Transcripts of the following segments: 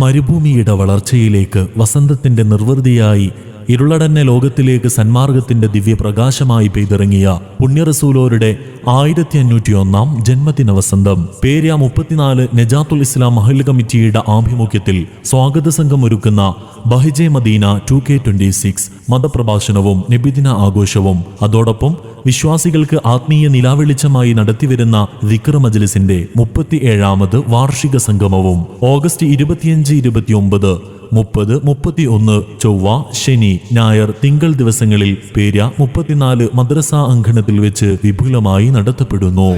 മരുഭൂമിയുടെ വളർച്ചയിലേക്ക് വസന്തത്തിന്റെ നിർവൃതിയായി ഇരുളടഞ്ഞ ലോകത്തിലേക്ക് സന്മാർഗത്തിന്റെ ദിവ്യപ്രകാശമായി പെയ്തിറങ്ങിയ പുണ്യറസൂലോരുടെ 1501 ജന്മദിന വസന്തം പേര്യ 34 നജാത്തുൽ ഇസ്ലാം മഹല്ല് കമ്മിറ്റിയുടെ ആഭിമുഖ്യത്തിൽ സ്വാഗത സംഘം ഒരുക്കുന്ന ബഹ്ജെ മദീന 2K26 മതപ്രഭാഷണവും നബിദിന ആഘോഷവും അതോടൊപ്പം വിശ്വാസികൾക്ക് ആത്മീയ നിലാവെളിച്ചമായി നടത്തിവരുന്ന ദിക്ർ മജ്ലിസിന്റെ 37ാമത് വാർഷിക സംഗമവും ഓഗസ്റ്റ് 25, 29, 30, 31 ചൊവ്വ, ശനി, ഞായർ, തിങ്കൾ ദിവസങ്ങളിൽ പേര്യ 34 മദ്രസ അങ്കണത്തിൽ വെച്ച് വിപുലമായി നടത്തപ്പെടുന്നു.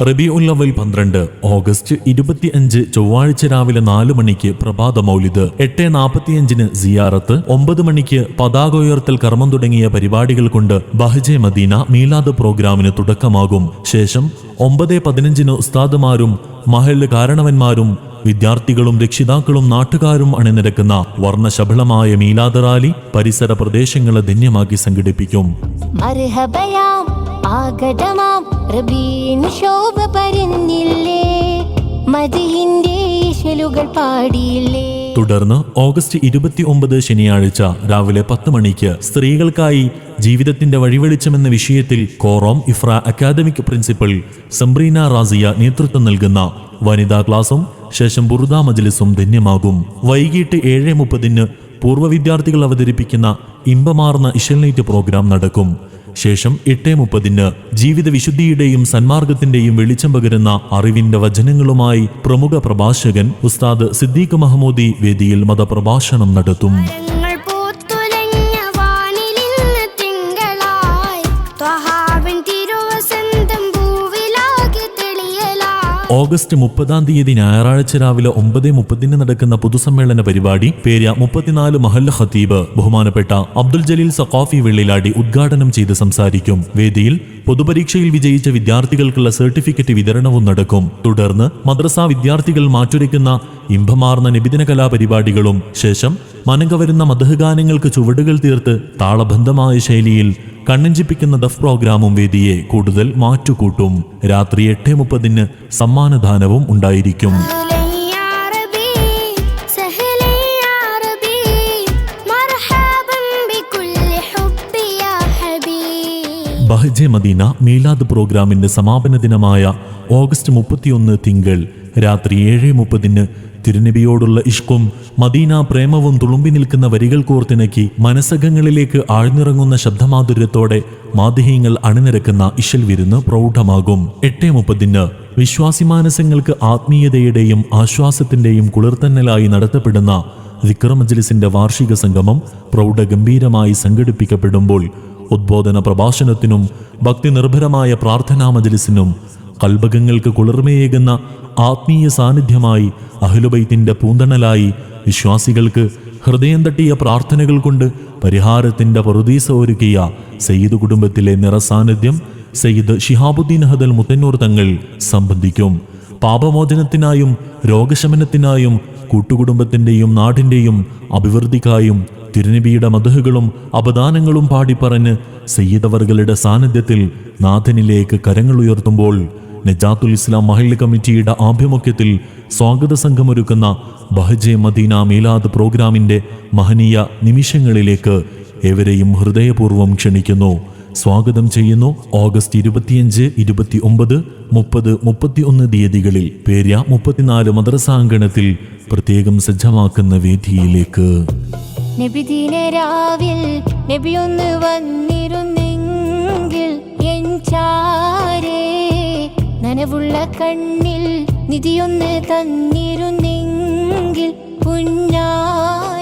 റബീഉൽ അവ്വൽ 12 ഓഗസ്റ്റ് 25 ചൊവ്വാഴ്ച രാവിലെ 4 മണിക്ക് പ്രഭാത മൗലിദ്, 8:45 സിയാറത്ത്, 9 മണിക്ക് പതാക ഉയർത്തൽ കർമ്മം തുടങ്ങിയ പരിപാടികൾ കൊണ്ട് ബഹ്ജെ മദീന മീലാദ് പ്രോഗ്രാമിന് തുടക്കമാകും. ശേഷം 9:15 ഉസ്താദുമാരും മഹല്ല് കാരണവന്മാരും വിദ്യാർത്ഥികളും രക്ഷിതാക്കളും നാട്ടുകാരും അണിനിരക്കുന്ന വർണ്ണശബളമായ മീലാദ് റാലി പരിസര പ്രദേശങ്ങളെ ധന്യമാക്കി സംഘടിപ്പിക്കും. ആഗതമാം റബീൻ ശോഭ പരന്നില്ലേ, മദീന്റെ ഇശലുകൾ പാടിയില്ലേ. തുടർന്ന് ഓഗസ്റ്റ് 29 ശനിയാഴ്ച രാവിലെ 10 മണിക്ക് സ്ത്രീകൾക്കായി ജീവിതത്തിന്റെ വഴിവെളിച്ചമെന്ന വിഷയത്തിൽ കോറോം ഇഫ്ര അക്കാദമിക് പ്രിൻസിപ്പൽ സംബ്രീന റാസിയ നേതൃത്വം നൽകുന്ന വനിതാ ക്ലാസും ശേഷം ബുറുദ മജ്ലിസും ധന്യമാകും. വൈകിട്ട് 7:30 പൂർവ്വ വിദ്യാർത്ഥികൾ അവതരിപ്പിക്കുന്ന ഇമ്പമാർന്ന ഇശൽ നൈറ്റ് പ്രോഗ്രാം നടക്കും. ശേഷം 8:30 ജീവിത വിശുദ്ധിയുടെയും സന്മാർഗത്തിന്റെയും വെളിച്ചം പകരുന്ന അറിവിന്റെ വചനങ്ങളുമായി പ്രമുഖ പ്രഭാഷകൻ ഉസ്താദ് സിദ്ദീഖ് മഹ്മൂദി വേദിയിൽ മതപ്രഭാഷണം നടത്തും. ഓഗസ്റ്റ് 30 ഞായറാഴ്ച രാവിലെ 9:30 നടക്കുന്ന പൊതുസമ്മേളന പരിപാടി പേര്യ 34 മഹല്ല് ഖത്തീബ് ബഹുമാനപ്പെട്ട അബ്ദുൽ ജലീൽ സഖാഫി വെള്ളിലാടി ഉദ്ഘാടനം ചെയ്ത് സംസാരിക്കും. വേദിയിൽ പൊതുപരീക്ഷയിൽ വിജയിച്ച വിദ്യാർത്ഥികൾക്കുള്ള സർട്ടിഫിക്കറ്റ് വിതരണവും നടക്കും. തുടർന്ന് മദ്രസ വിദ്യാർത്ഥികൾ മാറ്റുരയ്ക്കുന്ന ഇമ്പമാർന്ന നബിദിന കലാപരിപാടികളും ശേഷം മനംകവരുന്ന മദ്ഹ് ഗാനങ്ങൾക്ക് ചുവടുകൾ തീർത്ത് താളബന്ധമായ ശൈലിയിൽ കണ്ണഞ്ചിപ്പിക്കുന്ന ദഫ് പ്രോഗ്രാമും വേദിയെ കൂടുതൽ മാറ്റുകൂട്ടും. രാത്രി 8:30 സമ്മാനദാനവും ഉണ്ടായിരിക്കും. ബഹ്ജെ മദീന മീലാദ് പ്രോഗ്രാമിന്റെ സമാപന ദിനമായ ഓഗസ്റ്റ് 31 തിങ്കൾ രാത്രി 7:30 തിരുനബിയോടുള്ള ഇഷ്കും മദീന പ്രേമവും തുളുമ്പി നിൽക്കുന്ന വരികൾ കോർത്തിണക്കി മനസ്സകങ്ങളിലേക്ക് ആഴ്ന്നിറങ്ങുന്ന ശബ്ദമാധുര്യത്തോടെ മാദിഹീങ്ങൾ അണിനിരക്കുന്ന ഇശൽ വിരുന്ന് പ്രൗഢമാകും. 8:30 വിശ്വാസി മാനസങ്ങൾക്ക് ആത്മീയതയുടെയും ആശ്വാസത്തിന്റെയും കുളിർത്തന്നലായി നടത്തപ്പെടുന്ന ദിക്ർ മജ്ലിസിന്റെ വാർഷിക സംഗമം പ്രൗഢഗംഭീരമായി സംഘടിപ്പിക്കപ്പെടുമ്പോൾ ഉദ്ബോധന പ്രഭാഷണത്തിനും ഭക്തി നിർഭരമായ പ്രാർത്ഥനാ മജ്ലിസിനും കൽബകങ്ങൾക്ക് കുളിർമയേകുന്ന ആത്മീയ സാന്നിധ്യമായി അഹ്ലുബൈത്തിന്റെ പൂന്തണലായി വിശ്വാസികൾക്ക് ഹൃദയം തട്ടിയ പ്രാർത്ഥനകൾ കൊണ്ട് പരിഹാരത്തിന്റെ പറുദീസ ഒരുക്കിയ സയ്യിദ് കുടുംബത്തിലെ നിറസാന്നിധ്യം സയ്യിദ് ശിഹാബുദ്ദീൻ ഹദൽ മുത്തന്നൂർ തങ്ങൾ സംബന്ധിക്കും. പാപമോചനത്തിനായും രോഗശമനത്തിനായും കൂട്ടുകുടുംബത്തിന്റെയും നാടിന്റെയും അഭിവൃദ്ധിക്കായും തിരുനബിയുടെ മദ്ഹുകളും അപദാനങ്ങളും പാടിപ്പറഞ്ഞ് സയ്യിദവറുകളുടെ സാന്നിധ്യത്തിൽ നാഥനിലേക്ക് കരങ്ങൾ ഉയർത്തുമ്പോൾ നജാത്തുൽ ഇസ്ലാം മഹല്ല് കമ്മിറ്റിയുടെ ആഭിമുഖ്യത്തിൽ സ്വാഗത സംഘമൊരുക്കുന്ന ബഹ്ജെ മദീന മീലാദ് പ്രോഗ്രാമിന്റെ മഹനീയ നിമിഷങ്ങളിലേക്ക് ഏവരെയും ഹൃദയപൂർവ്വം ക്ഷണിക്കുന്നു, സ്വാഗതം ചെയ്യുന്നു. ഓഗസ്റ്റ് 25, 29, 30, 31 തീയതികളിൽ പേര്യ 34 മദ്രസ അങ്കണത്തിൽ പ്രത്യേകം സജ്ജമാക്കുന്ന വേദിയിലേക്ക്. നബിദിനരാവിൽ നബിയൊന്ന് വന്നിരുന്നെങ്കിൽ എൻ ചാരേ, നനവുള്ള കണ്ണിൽ നിധിയൊന്ന് തന്നിരുന്നെങ്കിൽ പുന്നാരേ.